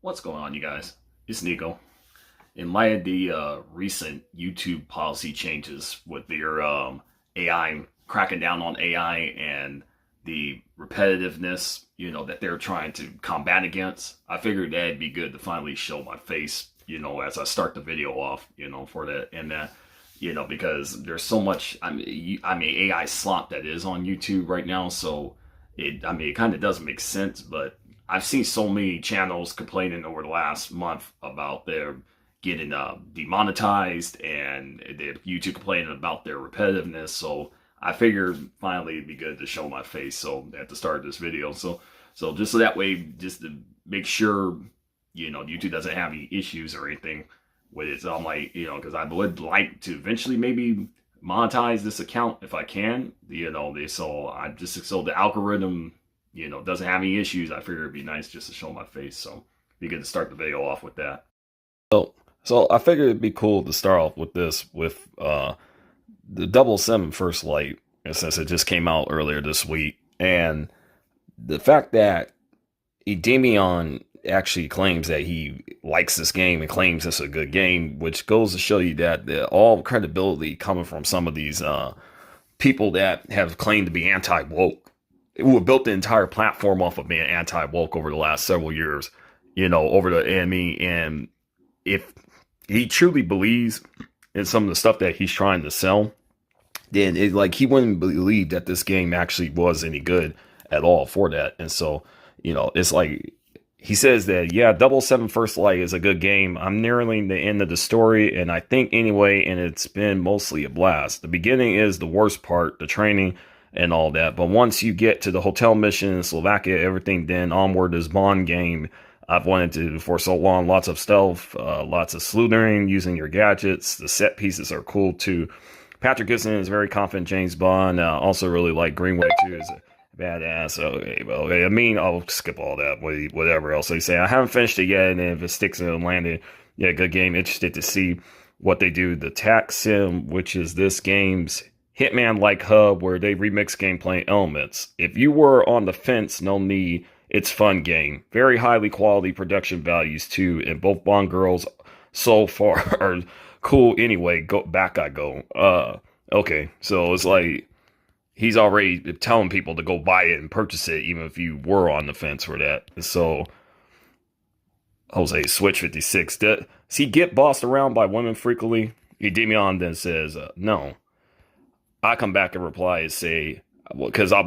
What's going on, you guys? It's Nico. In light of the recent YouTube policy changes with their AI, cracking down on AI and the repetitiveness, that they're trying to combat against, I figured that'd be good to finally show my face, as I start the video off, for that. And because there's so much, AI slop that is on YouTube right now. So it kind of doesn't make sense, but I've seen so many channels complaining over the last month about their getting demonetized, and YouTube complaining about their repetitiveness. So I figured finally it'd be good to show my face. So at the start of this video, so just so that way, just to make sure, YouTube doesn't have any issues or anything with it. So I'm like, because I would like to eventually maybe monetize this account if I can. So the algorithm, doesn't have any issues. I figured it'd be nice just to show my face. So it'd be good to start the video off with that. So I figured it'd be cool to start off with this with the 007 First Light, since it just came out earlier this week, and the fact that Edemion actually claims that he likes this game and claims it's a good game, which goes to show you that all credibility coming from some of these people that have claimed to be anti-woke, who have built the entire platform off of being anti-woke over the last several years, over the enemy. And if he truly believes in some of the stuff that he's trying to sell, then he wouldn't believe that this game actually was any good at all for that. And so, it's like he says that, yeah, 007 First Light is a good game. I'm nearing the end of the story, and I think anyway, and it's been mostly a blast. The beginning is the worst part, the training and all that. But once you get to the hotel mission in Slovakia, everything then onward is Bond game I've wanted to for so long. Lots of stealth, lots of sleuthing, using your gadgets. The set pieces are cool too. Patrick Gibson is very confident James Bond. Also really like Greenway too. Is a badass. Okay, well, I'll skip all that. Whatever else they say. I haven't finished it yet, and if it sticks and landed, yeah, good game. Interested to see what they do. The Tax Sim, which is this game's Hitman-like hub where they remix gameplay elements. If you were on the fence, no need. It's fun game. Very highly quality production values too, and both Bond girls so far are cool anyway. Go back I go. Okay, so it's like he's already telling people to go buy it and purchase it, even if you were on the fence for that. So Jose Switch 56. Does he get bossed around by women frequently? Edemion then says, no. I come back and reply and say, because I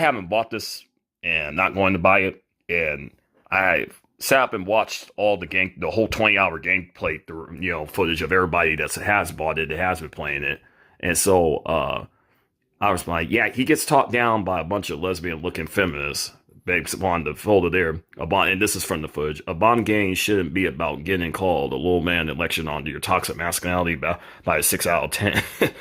haven't bought this and not going to buy it, and I sat up and watched all the whole 20-hour gameplay through, footage of everybody that has bought it, that has been playing it, and so I was like, yeah, he gets talked down by a bunch of lesbian-looking feminists based upon the folder there. And this is from the footage. A Bond game shouldn't be about getting called a little man and lectured onto your toxic masculinity by a 6 out of 10,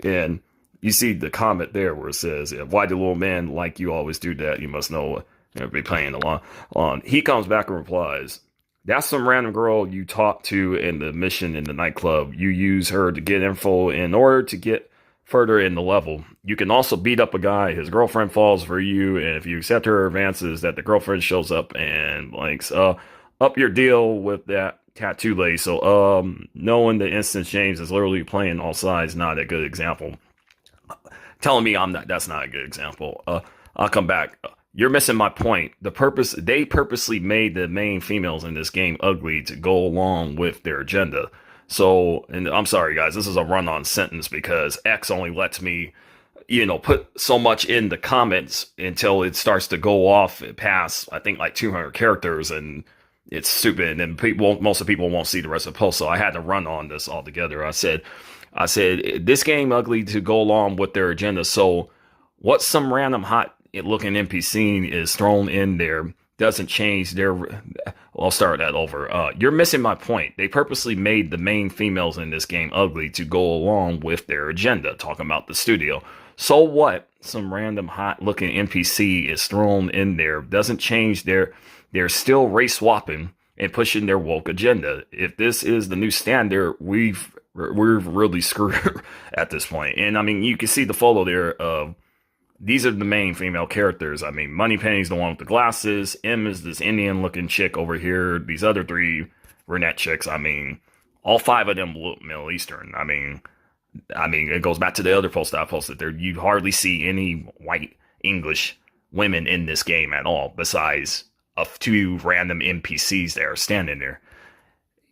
and you see the comment there where it says, why do little men like you always do that? You must know, be playing along. He comes back and replies, that's some random girl you talk to in the mission in the nightclub. You use her to get info in order to get further in the level. You can also beat up a guy. His girlfriend falls for you, and if you accept her advances, that the girlfriend shows up and likes up your deal with that tattoo lady. So knowing the instance James is literally playing all sides, not a good example. Telling me that's not a good example. I'll come back. You're missing my point. They purposely made the main females in this game ugly to go along with their agenda. So, and I'm sorry guys, this is a run-on sentence because X only lets me, put so much in the comments until it starts to go off past, I think, like 200 characters, and it's stupid, and most of the people won't see the rest of the post. So I had to run on this altogether. I said, this game ugly to go along with their agenda. So what some random hot looking NPC is thrown in there doesn't change I'll start that over. You're missing my point. They purposely made the main females in this game ugly to go along with their agenda, talking about the studio. So what some random hot looking NPC is thrown in there doesn't change they're still race swapping and pushing their woke agenda. If this is the new standard, we're really screwed at this point. And I mean, you can see the photo there of these are the main female characters. I mean, Moneypenny's the one with the glasses. M is this Indian looking chick over here. These other three brunette chicks, I mean, all five of them look Middle Eastern. I mean, it goes back to the other post I posted there. You hardly see any white English women in this game at all, besides a few random NPCs there standing there.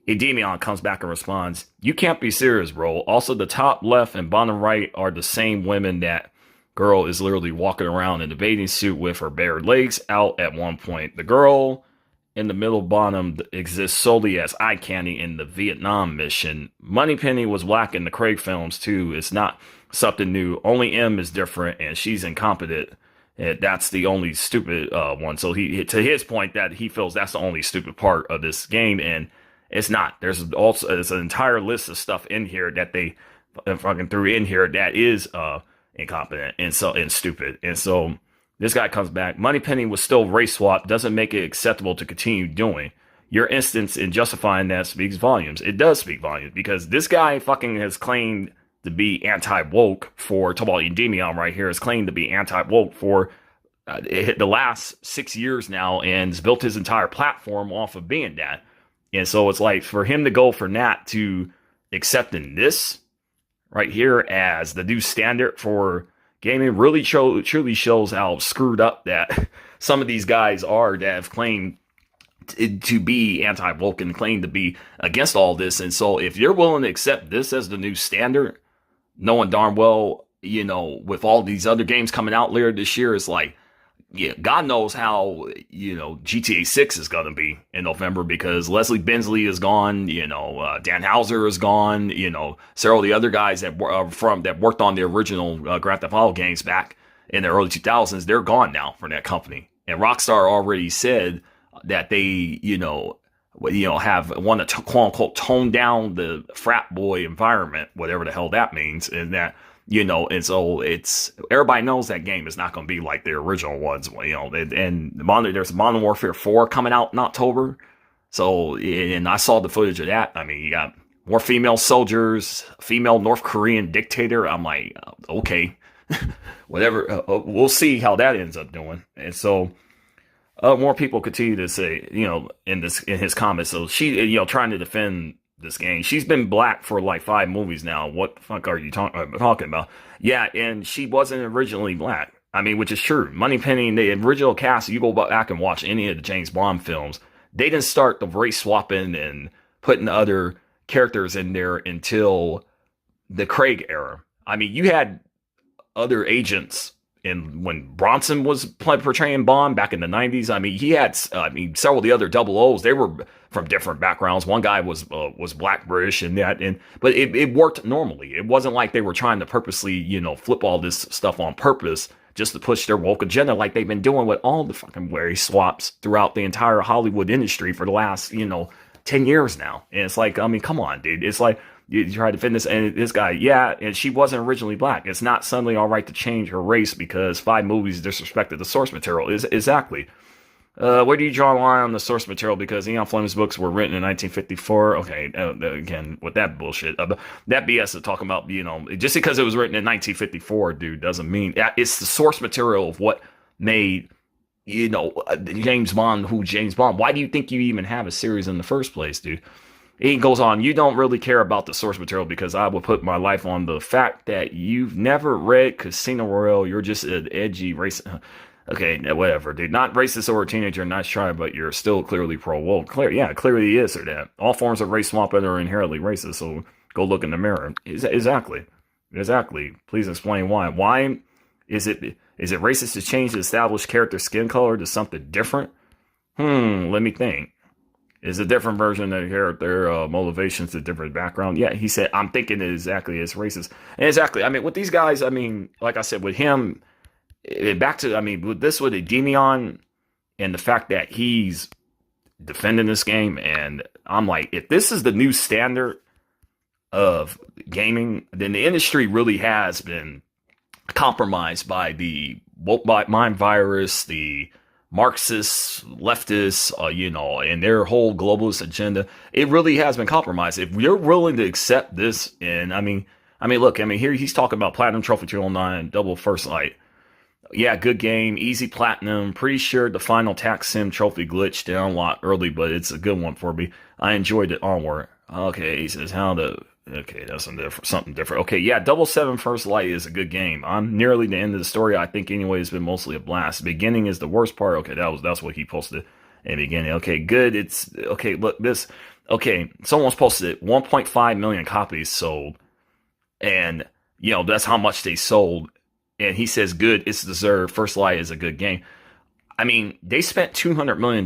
Endymion comes back and responds, "You can't be serious, bro. Also, the top left and bottom right are the same women that girl is literally walking around in a bathing suit with her bare legs out at one point. The girl in the middle bottom exists solely as eye candy in the Vietnam mission. Moneypenny was black in the Craig films too. It's not something new. Only M is different, and she's incompetent. And that's the only stupid one." So to his point, that he feels that's the only stupid part of this game, and it's not. There's an entire list of stuff in here that they fucking threw in here that is incompetent and stupid. And so this guy comes back. Moneypenny was still race swap. Doesn't make it acceptable to continue doing. Your instance in justifying that speaks volumes. It does speak volumes because this guy fucking has claimed to be anti-woke for, talk about Endymion right here, has claimed to be anti-woke for the last 6 years now and has built his entire platform off of being that. And so it's like for him to go for Nat to accepting this right here as the new standard for gaming really truly shows how screwed up that some of these guys are that have claimed to be anti-woke and claim to be against all this. And so if you're willing to accept this as the new standard, knowing darn well, you know, with all these other games coming out later this year, it's like, yeah, God knows how, you know, GTA 6 is going to be in November because Leslie Bensley is gone, you know, Dan Houser is gone, you know, several of the other guys that worked on the original Grand Theft Auto games back in the early 2000s, they're gone now from that company. And Rockstar already said that they, you know, have want to quote unquote tone down the frat boy environment, whatever the hell that means, and that, you know, and so it's everybody knows that game is not going to be like the original ones, you know. And there's Modern Warfare 4 coming out in October, so and I saw the footage of that. I mean, you got more female soldiers, female North Korean dictator. I'm like, okay, whatever. We'll see how that ends up doing, and so. More people continue to say, you know, in his comments. So she, you know, trying to defend this game. She's been black for like 5 movies now. What the fuck are you talking about? Yeah, and she wasn't originally black. I mean, which is true. Moneypenny, the original cast, you go back and watch any of the James Bond films, they didn't start the race swapping and putting other characters in there until the Craig era. I mean, you had other agents. And when Bronson was portraying Bond back in the 90s, I mean, he had, several of the other double O's, they were from different backgrounds. One guy was black British and that, but it worked normally. It wasn't like they were trying to purposely, you know, flip all this stuff on purpose just to push their woke agenda like they've been doing with all the fucking race swaps throughout the entire Hollywood industry for the last, you know, 10 years now. And it's like, I mean, come on, dude. It's like, you try to defend this, and this guy, yeah, and she wasn't originally black. It's not suddenly all right to change her race because 5 movies disrespected the source material. Exactly. Where do you draw a line on the source material? Because Ian Fleming's books were written in 1954. Okay, again, with that bullshit. That BS is talking about, you know, just because it was written in 1954, dude, doesn't mean it's the source material of what made, you know, James Bond who James Bond. Why do you think you even have a series in the first place, dude? He goes on, you don't really care about the source material because I would put my life on the fact that you've never read Casino Royale. You're just an edgy racist. Okay, whatever, dude. Not racist or a teenager, nice try, but you're still clearly pro-woke. Clearly he is, or that. All forms of race swapping are inherently racist, so go look in the mirror. Exactly. Please explain why. Why is it racist to change the established character skin color to something different? Let me think. Is a different version of their motivations, a different background. Yeah, he said, I'm thinking it exactly as racist. And exactly, I mean, with these guys, I mean, like I said, with him, with this, with Endymion, and the fact that he's defending this game, and I'm like, if this is the new standard of gaming, then the industry really has been compromised by the woke mind virus, the Marxists, leftists, you know, and their whole globalist agenda. It really has been compromised. If you're willing to accept this, and I mean, look, here he's talking about Platinum Trophy 209, Double First Light. Yeah, good game, easy platinum. Pretty sure the final tax sim trophy glitched down a lot early, but it's a good one for me. I enjoyed it. Onward. Okay, he says how to. Okay, that's something different. Okay, yeah, Double Seven First Light is a good game. I'm nearly the end of the story. I think anyway, it's been mostly a blast. The beginning is the worst part. Okay, that's what he posted in the beginning. Okay, good. It's okay. Look, this. Okay, someone's posted 1.5 million copies sold, and that's how much they sold. And he says, good, it's deserved. First Light is a good game. I mean, they spent $200 million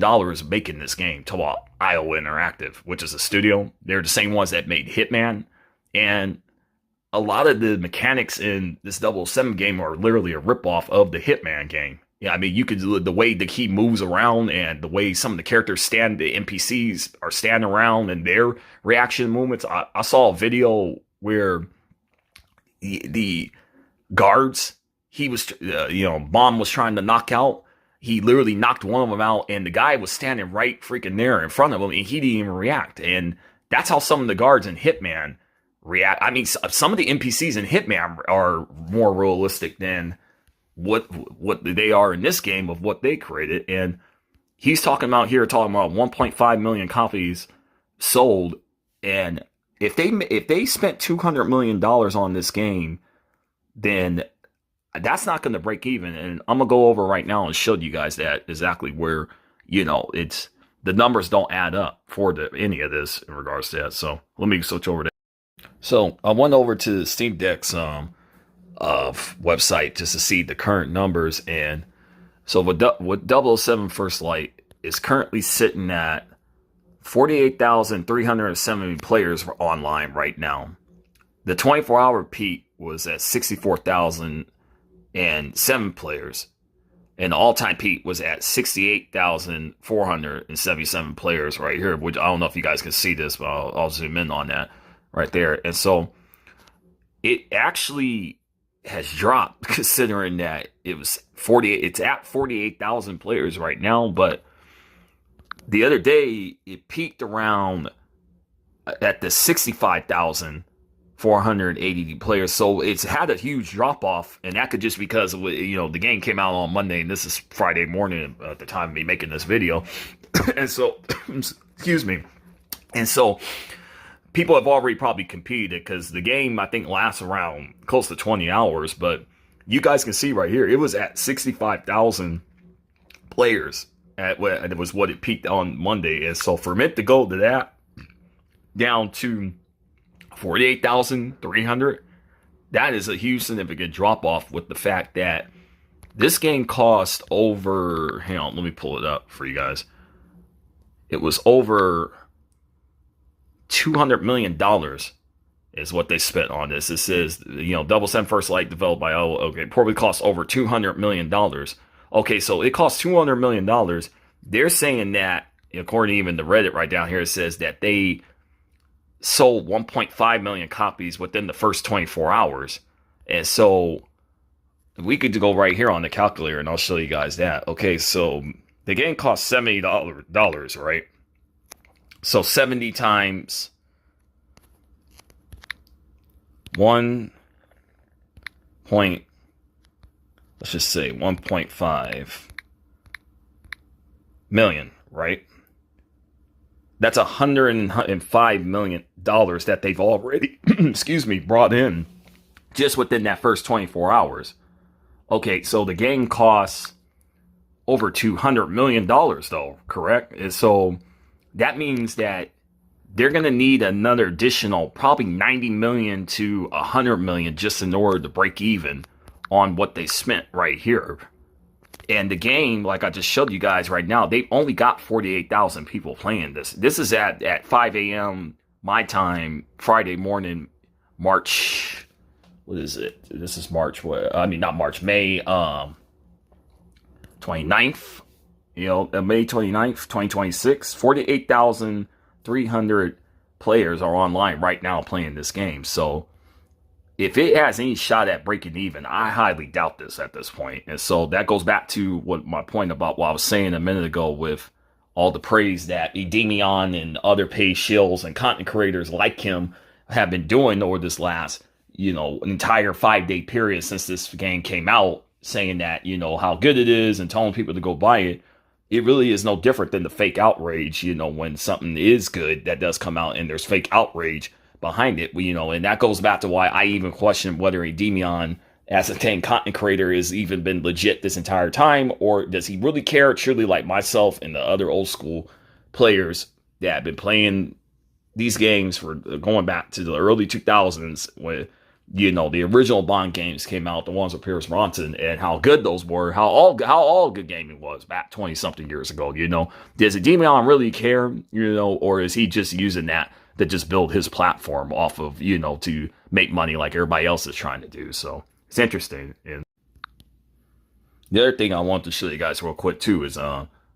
making this game to Iowa Interactive, which is a studio. They're the same ones that made Hitman. And a lot of the mechanics in this 007 game are literally a ripoff of the Hitman game. Yeah, I mean, you could the way the key moves around and the way some of the characters stand, the NPCs are standing around and their reaction movements. I saw a video where the guards Bond was trying to knock out. He literally knocked one of them out, and the guy was standing right freaking there in front of him, and he didn't even react. And that's how some of the guards in Hitman react. I mean, some of the NPCs in Hitman are more realistic than what they are in this game of what they created. And he's talking about 1.5 million copies sold, and if they spent $200 million on this game, then that's not going to break even. And I'm going to go over right now and show you guys that exactly where, it's the numbers don't add up for any of this in regards to that. So let me switch over there. So I went over to Steam Deck's website just to see the current numbers. And so with 007 First Light is currently sitting at 48,370 players online right now. The 24-hour peak was at 64,007 players, and the all-time peak was at 68,477 players right here, which I don't know if you guys can see this, but I'll zoom in on that right there. And so it actually has dropped, considering that it was 48. It's at 48,000 players right now, but the other day it peaked around at the 65,480 players. So it's had a huge drop off, and that could just because the game came out on Monday, and this is Friday morning at the time of me making this video. And so, excuse me. And so people have already probably competed because the game, I think, lasts around close to 20 hours. But you guys can see right here, it was at 65,000 players. It was what it peaked on Monday. And so for it to go to that down to 48,300, that is a huge significant drop off, with the fact that this game cost over, hang on, let me pull it up for you guys. It was over $200 million is what they spent on this. It says, 007 First Light developed by, probably cost over $200 million. Okay, so it cost $200 million. They're saying that, according to even the Reddit right down here, it says that they sold 1.5 million copies within the first 24 hours. And so we could go right here on the calculator, and I'll show you guys that. Okay, so the game cost $70, right? So 70 times 1 point, let's just say 1.5 million, right? That's $105 million that they've already, brought in just within that first 24 hours. Okay, so the game costs over $200 million, though, correct? And so that means that they're going to need another additional probably 90 million to 100 million just in order to break even on what they spent right here. And the game, like I just showed you guys right now, they've only got 48,000 people playing this. This is at 5 a.m. my time, Friday morning, March. What is it? This is March. Not March, May 29th. May 29th, 2026. 48,300 players are online right now playing this game. So if it has any shot at breaking even, I highly doubt this at this point. And so that goes back to what my point about what I was saying a minute ago with all the praise that Edemion and other paid shills and content creators like him have been doing over this last, entire 5-day period since this game came out. saying that, you know, how good it is and telling people to go buy it, it really is no different than the fake outrage, you know, when something is good that does come out and there's fake outrage behind it, you know, and that goes back to why I even question whether Endymion as a dang content creator has even been legit this entire time, or does he really care? Surely, like myself and the other old school players that have been playing these games for going back to the early 2000s when, you know, the original Bond games came out, the ones with Pierce Bronson, and how good those were, how all good gaming was back 20 something years ago. You know, does Endymion really care? You know, or is he just using that to just build his platform off of, you know, to make money like everybody else is trying to do? So it's interesting. And the other thing I want to show you guys real quick too is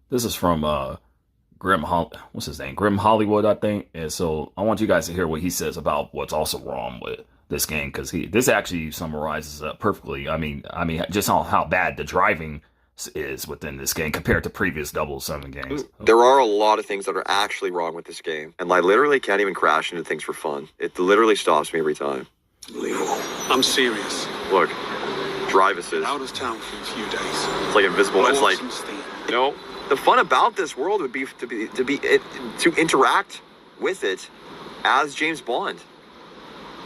this is from what's his name? Grim Hollywood, I think. And so I want you guys to hear what he says about what's also wrong with this game, because this actually summarizes perfectly. I mean, just how bad the driving is within this game compared to previous 007 games. There are a lot of things that are actually wrong with this game, and I literally can't even crash into things for fun. It literally stops me every time. Unbelievable. I'm serious. Look, drive assist. Out of town for a few days. It's like invisible. It's like, Steve. you know, the fun about this world would be to interact with it as James Bond.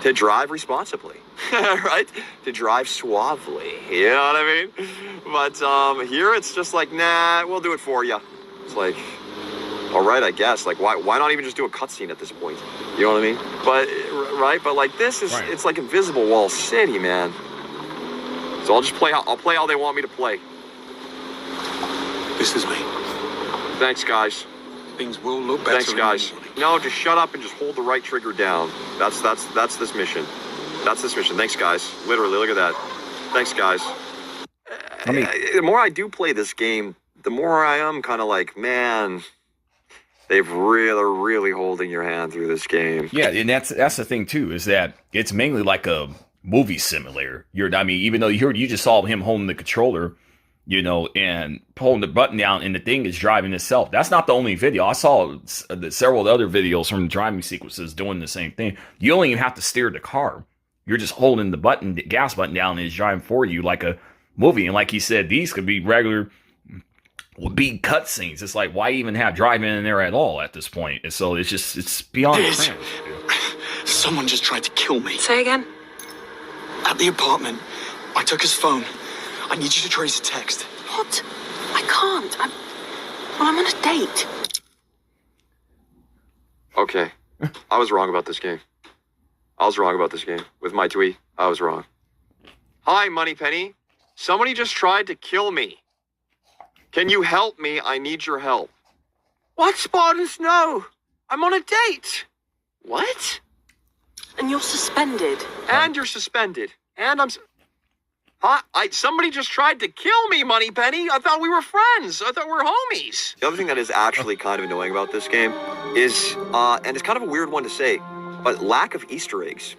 To drive responsibly, right? To drive suavely, you know what I mean? But here it's just like, nah, we'll do it for you. It's like, all right, I guess. Like, why not even just do a cutscene at this point? You know what I mean? But right, but like this is, It's like Invisible Wall City, man. So I'll just play. I'll play how they want me to play. This is me. Thanks, guys. Things will look better. Thanks, guys. No, just shut up and just hold the right trigger down. That's this mission. That's this mission. Things, guys. Literally, look at that. Thanks, guys. The more I do play this game, the more I am kind of like, man, they're really holding your hand through this game. Yeah, and that's the thing too, is that it's mainly like a movie simulator. Even though you just saw him holding the controller, you know, and pulling the button down, and the thing is driving itself. That's not the only video. I saw several other videos from the driving sequences doing the same thing. You don't even have to steer the car. You're just holding the gas button down, and it's driving for you like a movie. And like he said, these could be be cutscenes. It's like, why even have driving in there at all at this point? And so it's beyond cringe. Someone just tried to kill me. Say again? At the apartment, I took his phone. I need you to trace a text. What? I can't. I'm on a date. Okay. I was wrong about this game. With my tweet, I was wrong. Hi, Moneypenny. Somebody just tried to kill me. Can you help me? I need your help. What, Spartans? No. I'm on a date. What? And you're suspended. And you're suspended. And I'm... Huh? Somebody just tried to kill me, Moneypenny. I thought we were friends. I thought we were homies. The other thing that is actually kind of annoying about this game is, and it's kind of a weird one to say, but lack of Easter eggs.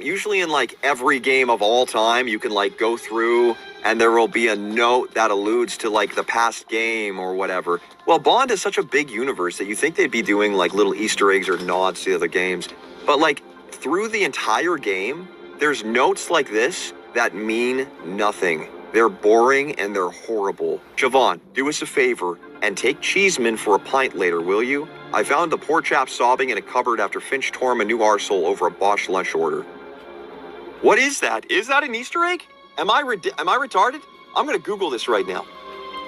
Usually in like every game of all time, you can like go through and there will be a note that alludes to like the past game or whatever. Well, Bond is such a big universe that you think they'd be doing like little Easter eggs or nods to the other games. But like through the entire game, there's notes like this that mean nothing. They're boring and they're horrible. Siobhan, do us a favor and take Cheeseman for a pint later, will you? I found the poor chap sobbing in a cupboard after Finch tore him a new arsehole over a botched lunch order. What is that? Is that an Easter egg? Am I retarded? I'm gonna Google this right now.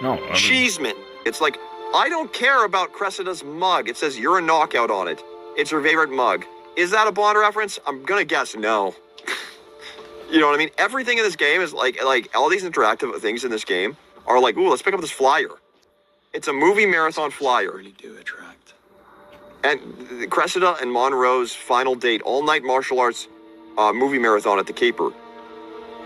No. Cheeseman. It's like, I don't care about Cressida's mug. It says you're a knockout on it. It's her favorite mug. Is that a Bond reference? I'm gonna guess no. You know what I mean? Everything in this game is like all these interactive things in this game are like, ooh, let's pick up this flyer. It's a movie marathon flyer. Really do attract. And Cressida and Monroe's final date, all-night martial arts movie marathon at the Caper.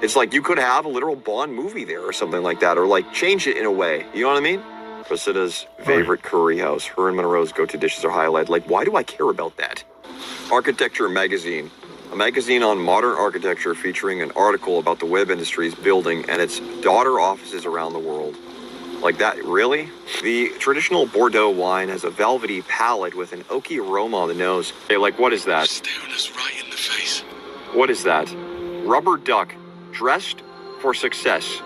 It's like you could have a literal Bond movie there or something like that, or like change it in a way. You know what I mean? Cressida's favorite curry house. Her and Monroe's go-to dishes are highlighted. Like, why do I care about that? Architecture magazine. A magazine on modern architecture featuring an article about the web industry's building and its daughter offices around the world. Like that, really? The traditional Bordeaux wine has a velvety palate with an oaky aroma on the nose. Hey, like, what is that? Staring us right in the face. What is that? Rubber duck, dressed for success.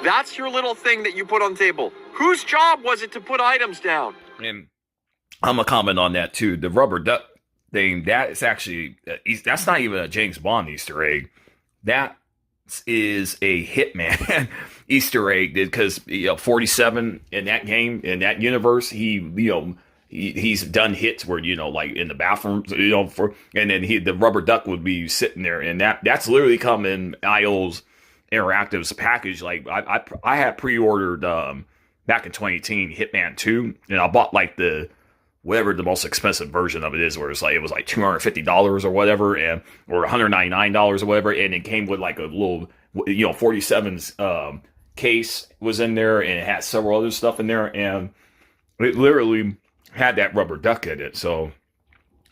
That's your little thing that you put on the table. Whose job was it to put items down? And I'm gonna comment on that too. The rubber duck thing, that is actually, that's not even a James Bond Easter egg. That is a Hitman Easter egg, because 47 in that game, in that universe, he's done hits where, like in the bathroom, and then the rubber duck would be sitting there, and that's literally come in IO's Interactive's package. Like I had pre-ordered back in 2018 Hitman 2, and I bought like whatever the most expensive version of it is, where it was like $250 or whatever, or $199 or whatever, and it came with like a little 47's case was in there, and it had several other stuff in there, and it literally had that rubber duck in it. So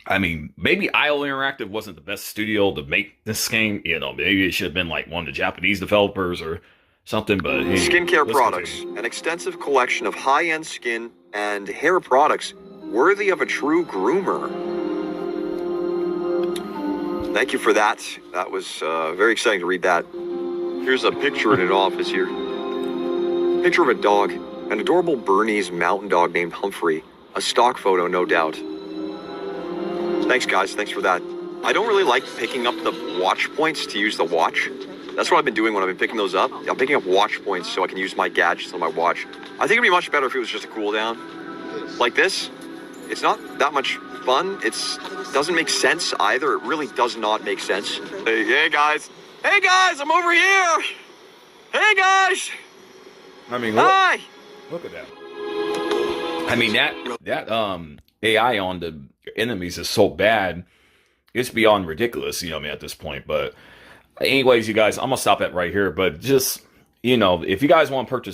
I mean, maybe IO Interactive wasn't the best studio to make this game. Maybe it should have been like one of the Japanese developers or something. But skincare products, an extensive collection of high-end skin and hair products worthy of a true groomer. Thank you for that. That was very exciting to read that. Here's a picture in an office here. Picture of a dog, an adorable Bernese mountain dog named Humphrey. A stock photo, no doubt. Thanks, guys. Thanks for that. I don't really like picking up the watch points to use the watch. That's what I've been doing when I've been picking those up. I'm picking up watch points so I can use my gadgets on my watch. I think it'd be much better if it was just a cooldown. Like this. It's not that much fun. It doesn't make sense either. It really does not make sense. Hey, guys. Hey, guys, I'm over here. Hey, guys. I mean, hi. Look at that. I mean, that AI on the enemies is so bad, it's beyond ridiculous, at this point. But anyways, you guys, I'm gonna stop it right here. But just, if you guys want to purchase